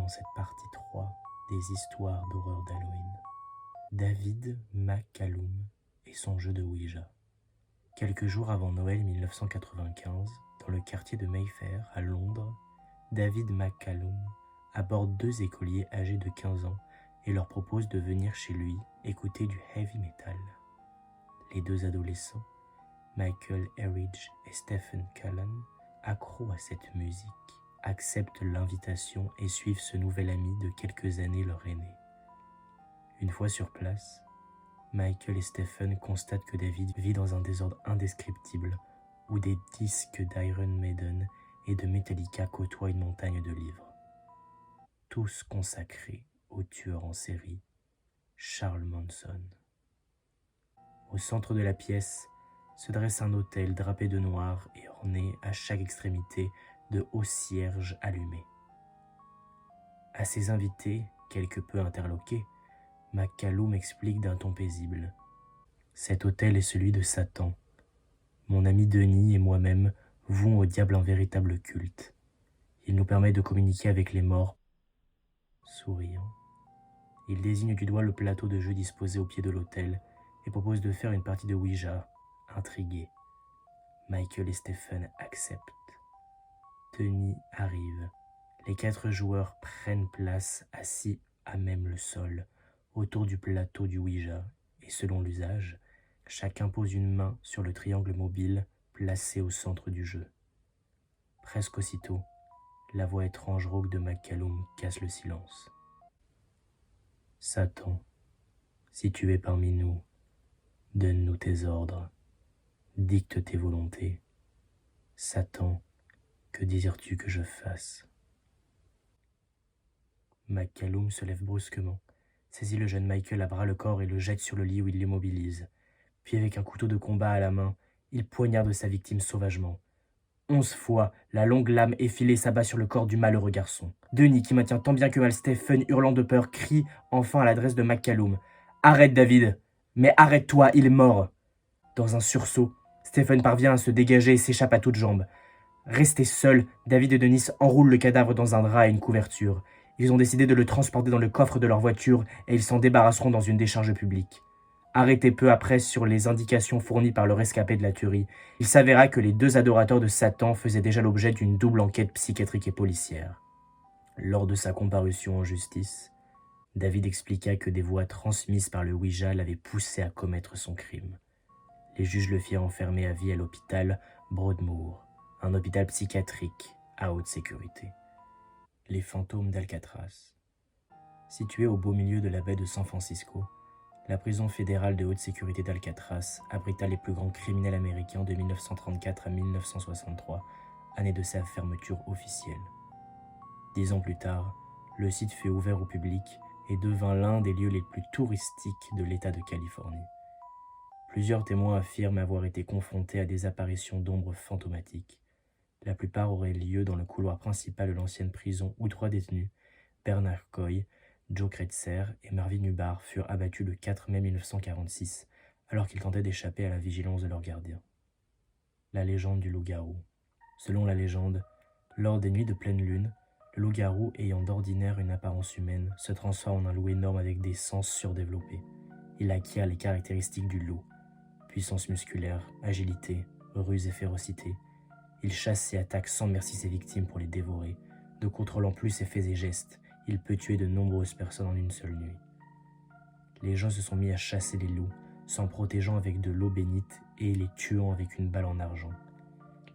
dans cette partie 3 des histoires d'horreur d'Halloween. David McCallum et son jeu de Ouija. Quelques jours avant Noël 1995, dans le quartier de Mayfair, à Londres, David McCallum aborde deux écoliers âgés de 15 ans et leur propose de venir chez lui écouter du heavy metal. Les deux adolescents, Michael Eridge et Stephen Cullen, accros à cette musique, acceptent l'invitation et suivent ce nouvel ami de quelques années leur aîné. Une fois sur place, Michael et Stephen constatent que David vit dans un désordre indescriptible où des disques d'Iron Maiden et de Metallica côtoient une montagne de livres. Tous consacrés au tueur en série, Charles Manson. Au centre de la pièce se dresse un autel drapé de noir et orné à chaque extrémité de hauts cierges allumés. À ses invités, quelque peu interloqués, McCallum explique d'un ton paisible. Cet autel est celui de Satan. Mon ami Denis et moi-même vouons au diable un véritable culte. Il nous permet de communiquer avec les morts. Souriant, il désigne du doigt le plateau de jeu disposé au pied de l'autel et propose de faire une partie de Ouija, intrigués. Michael et Stephen acceptent. Denis arrive. Les 4 joueurs prennent place assis à même le sol, autour du plateau du Ouija, et selon l'usage, chacun pose une main sur le triangle mobile placé au centre du jeu. Presque aussitôt, la voix étrange rauque de McCallum casse le silence. Satan, si tu es parmi nous, donne-nous tes ordres, dicte tes volontés. Satan, que désires-tu que je fasse ? McCallum se lève brusquement, saisit le jeune Michael à bras le corps et le jette sur le lit où il l'immobilise. Puis avec un couteau de combat à la main, il poignarde sa victime sauvagement. 11 fois, la longue lame effilée s'abat sur le corps du malheureux garçon. Denis, qui maintient tant bien que mal Stephen, hurlant de peur, crie enfin à l'adresse de McCallum. « Arrête, David ! Mais arrête-toi, il est mort !» Dans un sursaut, Stephen parvient à se dégager et s'échappe à toutes jambes. Restés seuls, David et Denis enroulent le cadavre dans un drap et une couverture. Ils ont décidé de le transporter dans le coffre de leur voiture et ils s'en débarrasseront dans une décharge publique. Arrêté peu après sur les indications fournies par le rescapé de la tuerie, il s'avéra que les 2 adorateurs de Satan faisaient déjà l'objet d'une double enquête psychiatrique et policière. Lors de sa comparution en justice, David expliqua que des voix transmises par le Ouija l'avaient poussé à commettre son crime. Les juges le firent enfermer à vie à l'hôpital Broadmoor, un hôpital psychiatrique à haute sécurité. Les fantômes d'Alcatraz. Situé au beau milieu de la baie de San Francisco, la prison fédérale de haute sécurité d'Alcatraz abrita les plus grands criminels américains de 1934 à 1963, année de sa fermeture officielle. 10 ans plus tard, le site fut ouvert au public et devint l'un des lieux les plus touristiques de l'État de Californie. Plusieurs témoins affirment avoir été confrontés à des apparitions d'ombres fantomatiques. La plupart auraient lieu dans le couloir principal de l'ancienne prison où 3 détenus, Bernard Coy, Joe Kretzer et Marvin Hubbard, furent abattus le 4 mai 1946, alors qu'ils tentaient d'échapper à la vigilance de leurs gardiens. La légende du loup-garou. Selon la légende, lors des nuits de pleine lune, le loup-garou, ayant d'ordinaire une apparence humaine, se transforme en un loup énorme avec des sens surdéveloppés. Il acquiert les caractéristiques du loup. Puissance musculaire, agilité, ruse et férocité. Il chasse et attaque sans merci ses victimes pour les dévorer. Ne contrôlant plus ses faits et gestes, il peut tuer de nombreuses personnes en une seule nuit. Les gens se sont mis à chasser les loups, s'en protégeant avec de l'eau bénite et les tuant avec une balle en argent.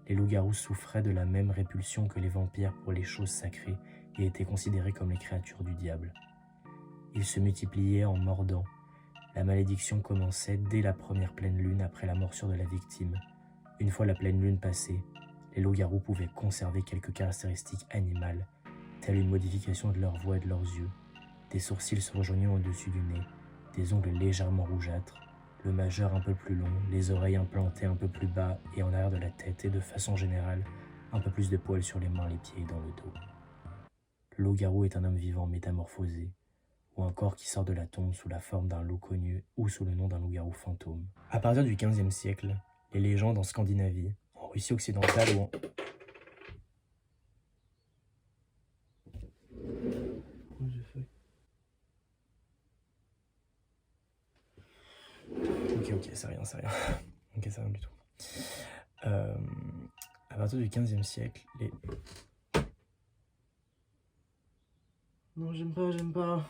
Les loups-garous souffraient de la même répulsion que les vampires pour les choses sacrées et étaient considérés comme les créatures du diable. Ils se multipliaient en mordant. La malédiction commençait dès la première pleine lune après la morsure de la victime. Une fois la pleine lune passée, les loups-garous pouvaient conserver quelques caractéristiques animales, telles une modification de leur voix et de leurs yeux, des sourcils se rejoignant au-dessus du nez, des ongles légèrement rougeâtres, le majeur un peu plus long, les oreilles implantées un peu plus bas et en arrière de la tête et de façon générale, un peu plus de poils sur les mains, les pieds et dans le dos. Le loup-garou est un homme vivant métamorphosé, ou un corps qui sort de la tombe sous la forme d'un loup connu ou sous le nom d'un loup-garou fantôme. À partir du XVe siècle, les légendes en Scandinavie, en Russie occidentale ou en... c'est rien. Ok, c'est rien du tout. À partir du 15e siècle, les... Non, j'aime pas.